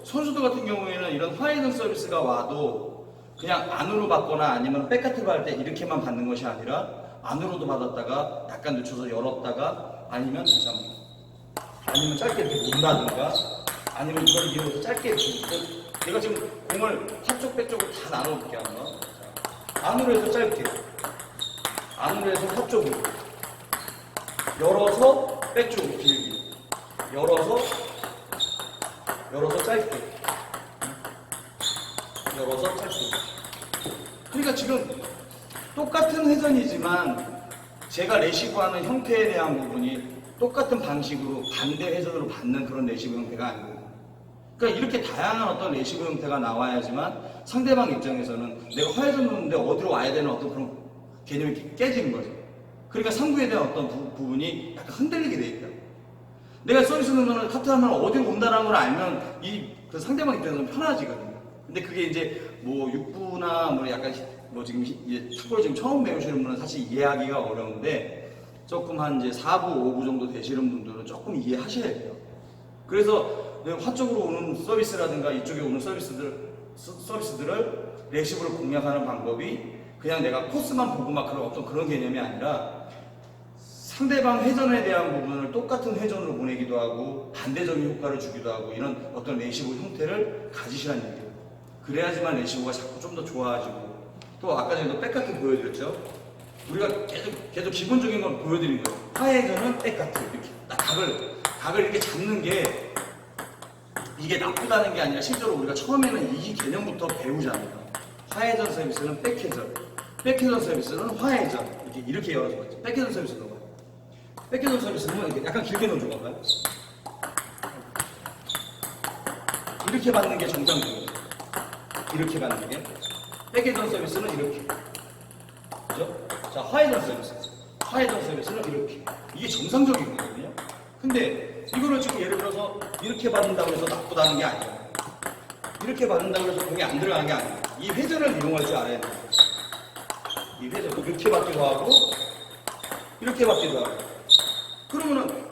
선수들 같은 경우에는 이런 화해전 서비스가 와도 그냥 안으로 받거나 아니면 백카트로 할 때 이렇게만 받는 것이 아니라 안으로도 받았다가 약간 늦춰서 열었다가 아니면 다시 한번 아니면 짧게 이렇게 논다든가 아니면 이걸 이용해서 짧게 이렇게 내가 지금 공을 한쪽 백쪽으로 다 나눠볼게 한번. 안으로 해서 짧게 안으로 해서 한쪽으로 열어서 백쪽으로 길게 열어서 짧게 열어서 짧게. 그러니까 지금 똑같은 회전이지만 제가 레시브하는 형태에 대한 부분이 똑같은 방식으로 반대 회전으로 받는 그런 레시브 형태가 아니고, 그러니까 이렇게 다양한 어떤 레시브 형태가 나와야지만 상대방 입장에서는 내가 화해전 놓는데 어디로 와야 되는 어떤 그런 개념이 깨지는 거죠. 그러니까 상부에 대한 어떤 부분이 약간 흔들리게 돼 있다. 내가 서비스 넣으면 카트하면 어디로 온다는 걸 알면 그 상대방 입장에서는 편해지거든요. 근데 그게 이제 뭐 6부나 뭐 약간 뭐 지금 이제 탁구를 지금 처음 배우시는 분은 사실 이해하기가 어려운데 조금 한 이제 4부, 5부 정도 되시는 분들은 조금 이해하셔야 돼요. 그래서 화 쪽으로 오는 서비스라든가 이쪽에 오는 서비스들을 레시브를 공략하는 방법이 그냥 내가 코스만 보고 막 그런 어떤 그런 개념이 아니라 상대방 회전에 대한 부분을 똑같은 회전으로 보내기도 하고 반대적인 효과를 주기도 하고 이런 어떤 레시브 형태를 가지시라는 얘기예요. 그래야지만 레시브가 자꾸 좀 더 좋아지고, 또 아까 전에도 백카트 보여드렸죠. 우리가 계속 기본적인 걸 보여드린 거예요. 화해전은 백카트 이렇게 딱 각을 이렇게 잡는 게 이게 나쁘다는 게 아니라 실제로 우리가 처음에는 이 개념부터 배우잖아요. 화해전 서비스는 백회전, 백회전 서비스는 화해전 이렇게 열어서 봤죠. 백회전 서비스는 뭐예요? 백회전 서비스는 이렇게 약간 길게 넣어줘 볼까요? 이렇게 받는 게 정상적이에요. 이렇게 받는 게. 백회전 서비스는 이렇게. 그죠? 자, 화해전 서비스는 이렇게. 이게 정상적인 거거든요. 근데 이거를 지금 예를 들어서 이렇게 받는다고 해서 나쁘다는 게 아니에요. 이렇게 받는다고 해서 공이 안 들어가는 게 아니에요. 이 회전을 이용할 줄 알아야 돼요. 이 회전, 이렇게 받기도 하고 이렇게 받기도 하고. 그러면은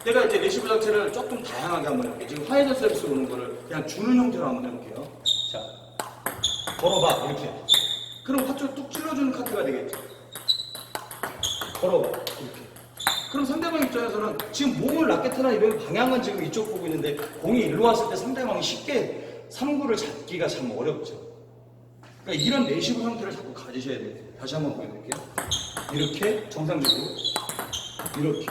내가 이제 레시브 자체를 조금 다양하게 한번 해볼게요. 지금 화해전 서비스 오는 거를 그냥 주는 형태로 한번 해볼게요. 자, 걸어봐 이렇게. 그럼 화쪽 뚝 찔러주는 카트가 되겠죠. 걸어봐 이렇게. 그럼 상대방 입장에서는 지금 몸을 라켓이나 이런 방향은 지금 이쪽 보고 있는데 공이 일로 왔을 때 상대방이 쉽게 3구를 잡기가 참 어렵죠. 그러니까 이런 레시브 형태를 자꾸 가지셔야 돼요. 다시 한번 보여드릴게요. 이렇게 정상적으로 이렇게.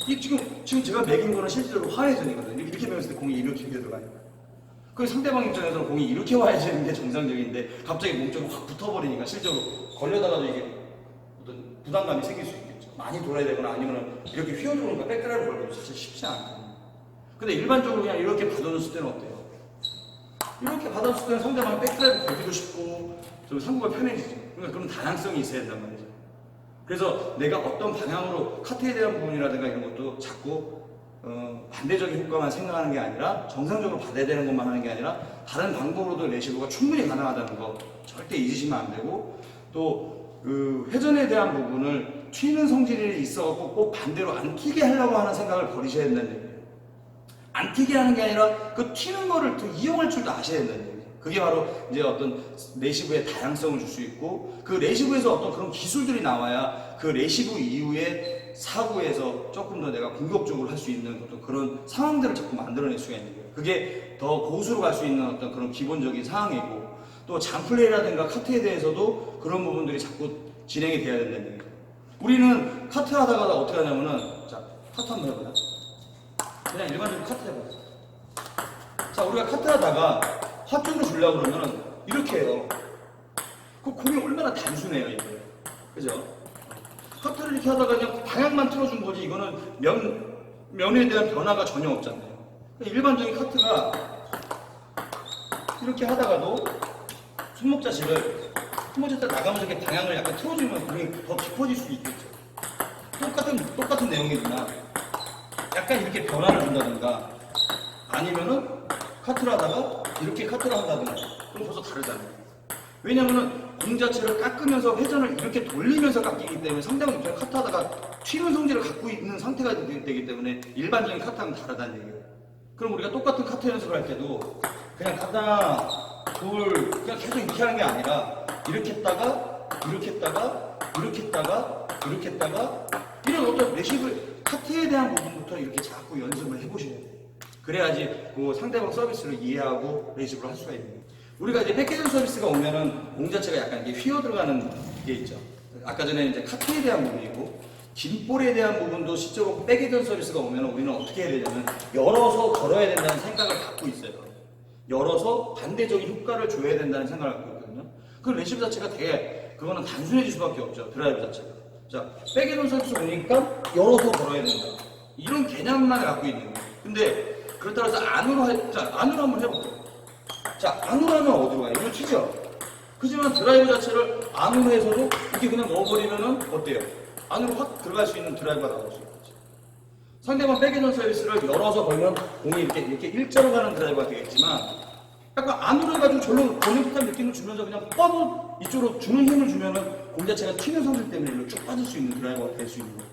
이 지금 제가 매긴 거는 실제로 화해전이거든요. 이렇게 배웠을 때 공이 이렇게 들어가니까. 그 상대방 입장에서는 공이 이렇게 와야 되는 게 정상적인데 갑자기 몸쪽으로 확 붙어버리니까 실제로 걸려다가도 이게 어떤 부담감이 생길 수 있겠죠. 많이 돌아야 되거나 아니면 이렇게 휘어들어오니까 백드라이브 걸기도 사실 쉽지 않거든요. 근데 일반적으로 그냥 이렇게 받아줬을 때는 어때요? 이렇게 받아줬을 때는 상대방이 백드라이브 걸기도 쉽고 좀 상구가 편해지죠. 그러니까 그런 다양성이 있어야 된단 말이죠. 그래서 내가 어떤 방향으로 카트에 대한 부분이라든가 이런 것도 자꾸 반대적인 효과만 생각하는 게 아니라 정상적으로 받아야 되는 것만 하는 게 아니라 다른 방법으로도 레시브가 충분히 가능하다는 거 절대 잊으시면 안 되고, 또 그 회전에 대한 부분을 튀는 성질이 있어갖고 꼭 반대로 안 튀게 하려고 하는 생각을 버리셔야 된다는 얘기예요. 안 튀게 하는 게 아니라 그 튀는 거를 또 이용할 줄도 아셔야 된다는 얘기예요. 그게 바로 이제 어떤 레시브의 다양성을 줄 수 있고, 그 레시브에서 어떤 그런 기술들이 나와야 그 레시브 이후에 사구에서 조금 더 내가 공격적으로 할 수 있는 어떤 그런 상황들을 자꾸 만들어낼 수가 있는 거예요. 그게 더 고수로 갈 수 있는 어떤 그런 기본적인 상황이고, 또 잔플레이라든가 카트에 대해서도 그런 부분들이 자꾸 진행이 돼야 된다는 얘기예요. 우리는 카트 하다가 어떻게 하냐면은, 자, 카트 한번 해보자. 그냥 일반적으로 카트 해보자. 자, 우리가 카트 하다가 화 쪽으로 주려고 그러면 이렇게 해요. 그 공이 얼마나 단순해요, 이게. 그죠? 카트를 이렇게 하다가 그냥 방향만 틀어준 거지, 이거는 면에 대한 변화가 전혀 없잖아요. 일반적인 카트가 이렇게 하다가도 손목 자체를 나가면서 이렇게 방향을 약간 틀어주면 공이 더 깊어질 수 있겠죠. 똑같은 내용이지만 약간 이렇게 변화를 준다든가 아니면은 카트를 하다가 이렇게 카트를 한다든가 그럼 벌써 다르잖아요. 왜냐면은 공 자체를 깎으면서 회전을 이렇게 돌리면서 깎이기 때문에 상대방 입장에 카트하다가 튀는 성질을 갖고 있는 상태가 되기 때문에 일반적인 카트하고는 다르다는 얘기예요. 그럼 우리가 똑같은 카트 연습을 할 때도 그냥 하나, 둘, 그냥 계속 이렇게 하는 게 아니라 이렇게 했다가, 이렇게 했다가, 이렇게 했다가, 이렇게 했다가 이런 어떤 레시브 카트에 대한 부분부터 이렇게 자꾸 연습을 해보셔야 돼요. 그래야지 그 상대방 서비스를 이해하고 레시브를 할 수가 있는 거예요. 우리가 이제 백헤드 서비스가 오면은 공 자체가 약간 이게 휘어 들어가는 게 있죠. 아까 전에 이제 카트에 대한 부분이고, 긴 볼에 대한 부분도 실제로 백헤드 서비스가 오면 우리는 어떻게 해야 되냐면 열어서 걸어야 된다는 생각을 갖고 있어요. 열어서 반대적인 효과를 줘야 된다는 생각을 갖고 있거든요. 그 레시브 자체가 되게 그거는 단순해질 수밖에 없죠. 드라이브 자체가. 자, 백헤드 서비스 오니까 열어서 걸어야 된다. 이런 개념만 갖고 있는 거예요. 근데 그렇다고 해서 안으로 한번 해볼게요. 자, 안으로 하면 어디로 가요? 이거 튀죠? 그지만 드라이브 자체를 안으로 해서도 이렇게 그냥 넣어버리면은 어때요? 안으로 확 들어갈 수 있는 드라이브가 나올 수 있겠지. 상대방 백헤드 서비스를 열어서 걸면 공이 이렇게 일자로 가는 드라이브가 되겠지만, 약간 안으로 해가지고 절로 보는 듯한 느낌을 주면서 그냥 뻗어 이쪽으로 주는 힘을 주면은 공 자체가 튀는 성질 때문에 일로 쭉 빠질 수 있는 드라이버가 될 수 있는 거예요.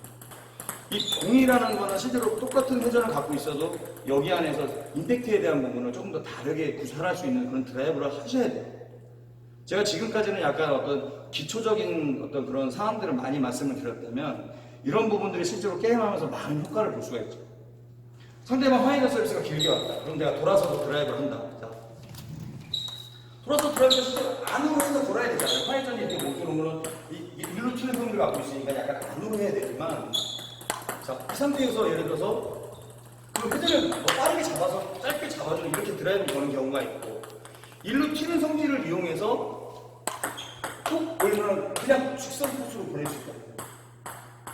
이 공이라는 거는 실제로 똑같은 회전을 갖고 있어도 여기 안에서 임팩트에 대한 부분을 조금 더 다르게 구사할 수 있는 그런 드라이브를 하셔야 돼요. 제가 지금까지는 약간 어떤 기초적인 어떤 그런 사항들을 많이 말씀을 드렸다면 이런 부분들이 실제로 게임하면서 많은 효과를 볼 수가 있죠. 상대방 화이트 서비스가 길게 왔다. 그럼 내가 돌아서서 드라이브를 한다. 자, 돌아서 드라이브를 실제로 안으로 해서 돌아야 되잖아요. 화이트전이 이렇게 못 들어오면 일로 튀는 성질을 갖고 있으니까 약간 안으로 해야 되지만, 자, 이 상태에서 예를 들어서 그 회전을 뭐 빠르게 잡아서 짧게 잡아주는 이렇게 드라이브를 거는 경우가 있고, 일로 튀는 성질을 이용해서 툭 올리면 그냥 직선 코스로 보낼 수 있거든요.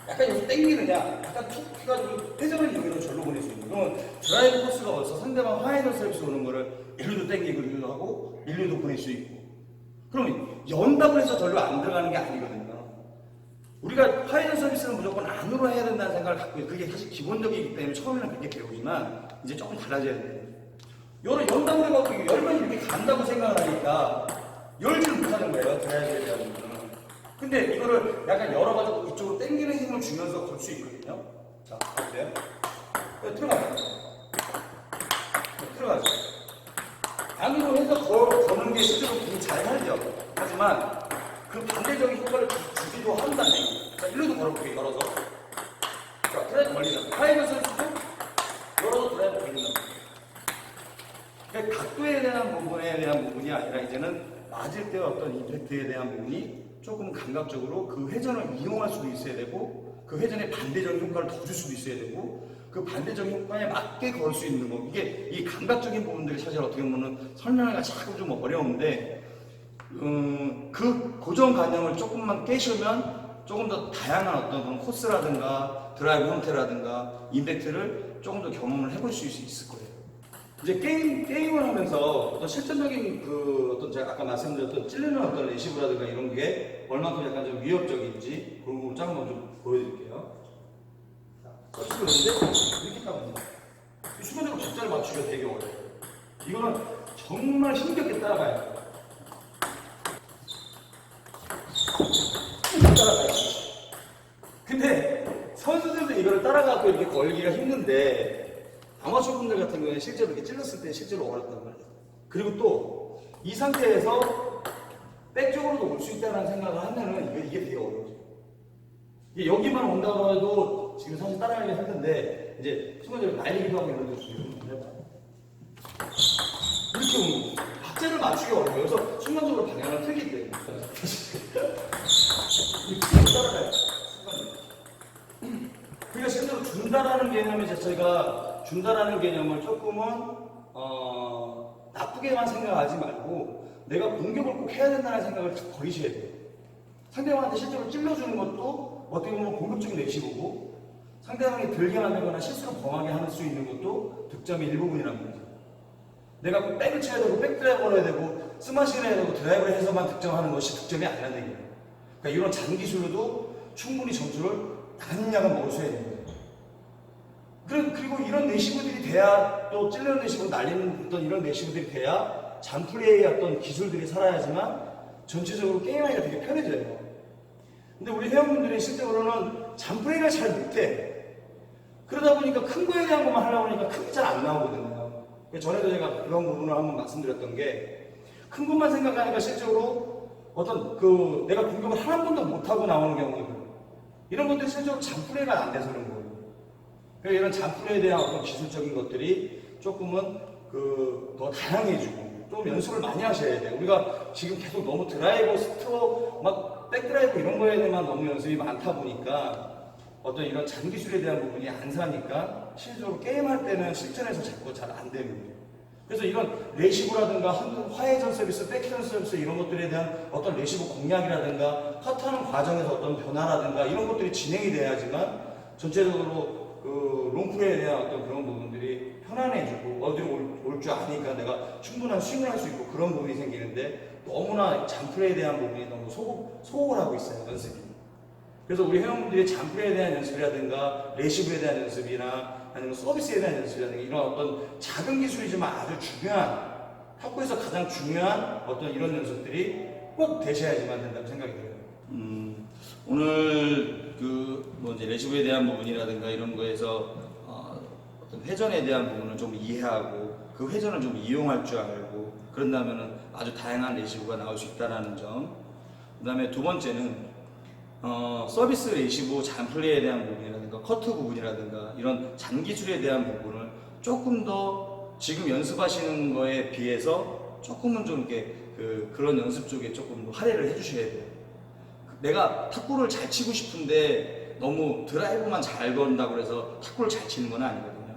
약간 여기서 땡기느냐, 약간 툭 해가지고 회전을 이용해서 절로 보낼 수 있는. 그러면 드라이브 코스가 와서 상대방 화이트 서비스 오는 거를 일루도 땡기고 일루도 하고 일루도 보낼 수 있고. 그러면 연다고 해서 절로 안 들어가는 게 아니거든요. 우리가 화이트 서비스는 무조건 안으로 해야 된다는 생각을 갖고 있어요. 그게 사실 기본적이기 때문에 처음에는 그렇게 배우지만 이제 조금 달라져야 돼요. 연다고 해가지고 열면 이렇게 간다고 생각을 하니까 열지를 못하는 거예요. 드라이브에 대한 부분은. 근데 이거를 약간 열어가지고 이쪽으로 당기는 힘을 주면서 걸 수 있거든요. 자, 어때요? 들어가요. 들어가죠. 안으로 해서 거는 게 실제로 되게 잘 살죠. 하지만 그 반대적인 효과를 주기도 한다는 얘기. 자, 일로도 걸어볼게요. 열어서. 자, 드라이브 걸리죠. 화이트 선수도 열어서 드라이브 걸린다. 그러니까 각도에 대한 부분이 아니라 이제는 맞을 때 어떤 임팩트에 대한 부분이 조금 감각적으로 그 회전을 이용할 수도 있어야 되고, 그 회전의 반대적인 효과를 더 줄 수도 있어야 되고, 그 반대적인 효과에 맞게 걸 수 있는 거. 이게 이 감각적인 부분들이 사실 어떻게 보면 설명하기가 자꾸 좀 어려운데, 그 고정관념을 조금만 깨시면 조금 더 다양한 어떤 그런 코스라든가 드라이브 형태라든가 임팩트를 조금 더 경험을 해볼 수 있을 거예요. 이제 게임을 하면서 어떤 실전적인 그 어떤 제가 아까 말씀드렸던 찔르는 어떤 레시브라든가 이런 게 얼마큼 약간 좀 위협적인지 그런 부분을 좀 한번 좀 보여드릴게요. 서치를 했는데 이렇게 따면 순간적으로 적자를 맞추기가 되게 어려워요. 이거는 정말 힘겹게 따라가야 돼요. 따라가요. 근데 선수들도 이거를 따라가고 이렇게 걸기가 힘든데, 아마추어 분들 같은 경우에 실제로 이렇게 찔렀을 때 실제로 어렵단 말이에요. 그리고 또 이 상태에서 백쪽으로도 올 수 있다는 생각을 하면은 이게 되게 어려워요. 이게 여기만 온다고 해도 지금 사실 따라가기 힘든데, 이제 순간적으로 날리기도 하고 이런 데서 해봐요. 이렇게 오는 거예요. 박자를 맞추기 어려워요. 그래서 순간적으로 방향을 틀기 때문에. 이렇게 따라가요. 그러니까 실제로 준다라는 개념이 저희가 준다라는 개념을 조금은 나쁘게만 생각하지 말고 내가 공격을 꼭 해야 된다는 생각을 버리셔야 돼요. 상대방한테 실제로 찔러주는 것도 어떻게 보면 공격적인 레시브고, 상대방이 들게 만들거나 실수로 범하게 할 수 있는 것도 득점의 일부분이라는 거죠. 내가 꼭 백을 쳐야 되고 백드라이브를 해야 되고 스마시를 해야 되고 드라이브를 해서만 득점하는 것이 득점이 아니라는 얘기예요. 그러니까 이런 장기술로도 충분히 점수를 야금야금 먹을 수 있는 거예요. 그리고 이런 레시브들이 돼야, 또 찔러는 레시브 날리는 어떤 이런 레시브들이 돼야 잔플레이의 어떤 기술들이 살아야지만 전체적으로 게임하기가 되게 편해져요. 근데 우리 회원분들이 실제로는 잔플레이를 잘 못해. 그러다 보니까 큰 거에 대한 것만 하려고 하니까 큰 게 잘 안 나오거든요. 전에도 제가 그런 부분을 한번 말씀드렸던 게 큰 것만 생각하니까 실제로 어떤 내가 공격을 한 번도 못하고 나오는 경우들 이런 것들이 실제로 잔플레이가 안 돼서 그런 거예요. 그러니까 이런 잔플레이에 대한 어떤 기술적인 것들이 조금은 더 다양해지고 좀 연습을 많이 하셔야 돼요. 우리가 지금 계속 너무 드라이버, 스트로크, 막 백드라이브 이런 거에 대해만 너무 연습이 많다 보니까 어떤 이런 잔기술에 대한 부분이 안 사니까 실제로 게임할 때는 실전에서 자꾸 잘 안 되는 거예요. 그래서 이런 레시브라든가 화해전 서비스, 백전 서비스 이런 것들에 대한 어떤 레시브 공략이라든가 커트하는 과정에서 어떤 변화라든가 이런 것들이 진행이 돼야지만 전체적으로 롱플레이에 대한 어떤 그런 부분들이 편안해지고 어디로 올 줄 아니까 내가 충분한 스윙을 할 수 있고 그런 부분이 생기는데 너무나 잔플레이에 대한 부분이 너무 소홀 하고 있어요, 연습이. 그래서 우리 회원분들이 잔플레이에 대한 연습이라든가 레시브에 대한 연습이나 아니면 서비스에 대한 연습이라든가 이런 어떤 작은 기술이지만 아주 중요한 탁구에서 가장 중요한 어떤 이런 연습들이 꼭 되셔야지만 된다고 생각이 들어요. 오늘 이제 레시브에 대한 부분이라든가 이런 거에서 어떤 회전에 대한 부분을 좀 이해하고 그 회전을 좀 이용할 줄 알고 그런다면은 아주 다양한 레시브가 나올 수 있다라는 점. 그다음에 두 번째는 서비스 레시브 잔플레이에 대한 부분이라든가 커트 부분이라든가 이런 잔기술에 대한 부분을 조금 더 지금 연습하시는 거에 비해서 조금은 좀 이렇게 그런 연습 쪽에 조금 할애를 해주셔야 돼요. 내가 탁구를 잘 치고 싶은데 너무 드라이브만 잘 건다고 해서 탁구를 잘 치는 건 아니거든요.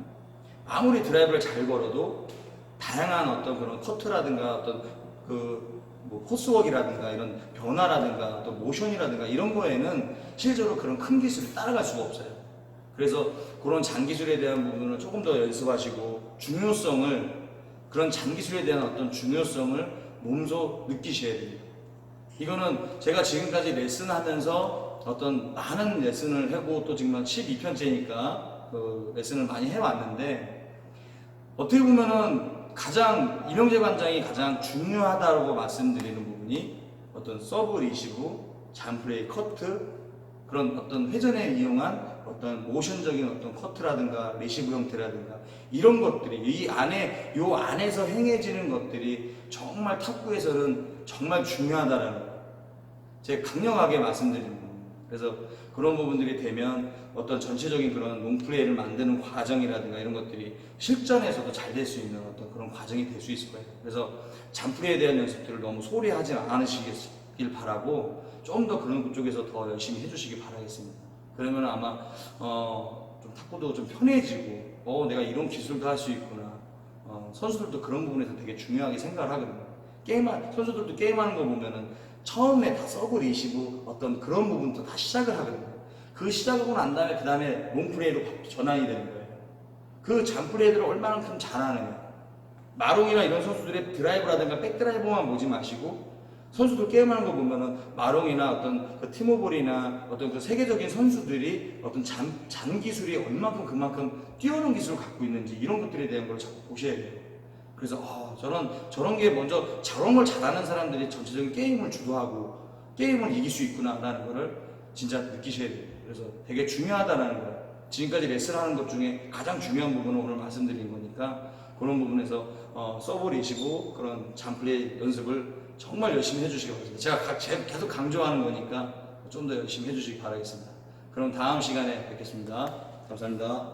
아무리 드라이브를 잘 걸어도 다양한 어떤 그런 커트라든가 어떤 코스웍이라든가 이런 변화라든가 또 모션이라든가 이런 거에는 실제로 그런 큰 기술이 따라갈 수가 없어요. 그래서 그런 잔기술에 대한 부분을 조금 더 연습하시고 그런 잔기술에 대한 어떤 중요성을 몸소 느끼셔야 됩니다. 이거는 제가 지금까지 레슨하면서 어떤 많은 레슨을 하고 또 지금 12편째니까 레슨을 많이 해왔는데 어떻게 보면은 이명재 관장이 가장 중요하다고 말씀드리는 부분이 어떤 서브 리시브, 잔플레이, 커트 그런 어떤 회전에 이용한 어떤 모션적인 어떤 커트라든가 레시브 형태라든가 이런 것들이 요 안에서 행해지는 것들이 정말 탁구에서는 정말 중요하다라는 거예요. 제가 강력하게 말씀드리는 거예요. 그래서 그런 부분들이 되면 어떤 전체적인 그런 롱플레이를 만드는 과정이라든가 이런 것들이 실전에서도 잘 될 수 있는 어떤 그런 과정이 될 수 있을 거예요. 그래서 잔플레이에 대한 연습들을 너무 소홀히 하지 않으시길 바라고 좀 더 그런 쪽에서 더 열심히 해주시기 바라겠습니다. 그러면 아마 좀 탁구도 좀 편해지고 내가 이런 기술도 할 수 있구나. 선수들도 그런 부분에서 되게 중요하게 생각을 하거든요. 선수들도 게임하는 거 보면은 처음에 다 서브 리시브 어떤 그런 부분도 다 시작을 하거든요. 그 시작하고 난 다음에 그 다음에 롱플레이로 전환이 되는 거예요. 그 잔플레이들을 얼마만큼 잘하느냐. 마롱이나 이런 선수들의 드라이브라든가 백드라이브만 보지 마시고 선수들 게임하는 거 보면은 마롱이나 어떤 팀오볼이나 어떤 그 세계적인 선수들이 어떤 잔 기술이 얼마만큼 그만큼 뛰어난 기술을 갖고 있는지 이런 것들에 대한 걸 자꾸 보셔야 돼요. 그래서 저런 게 먼저 저런 걸 잘하는 사람들이 전체적인 게임을 주도하고 게임을 이길 수 있구나라는 거를 진짜 느끼셔야 돼요. 그래서 되게 중요하다라는 거예요. 지금까지 레슨하는 것 중에 가장 중요한 부분을 오늘 말씀드린 거니까 그런 부분에서 서브 리시브 그런 잔플레이 연습을 정말 열심히 해주시기 바랍니다. 제가 계속 강조하는 거니까 좀 더 열심히 해주시기 바라겠습니다. 그럼 다음 시간에 뵙겠습니다. 감사합니다.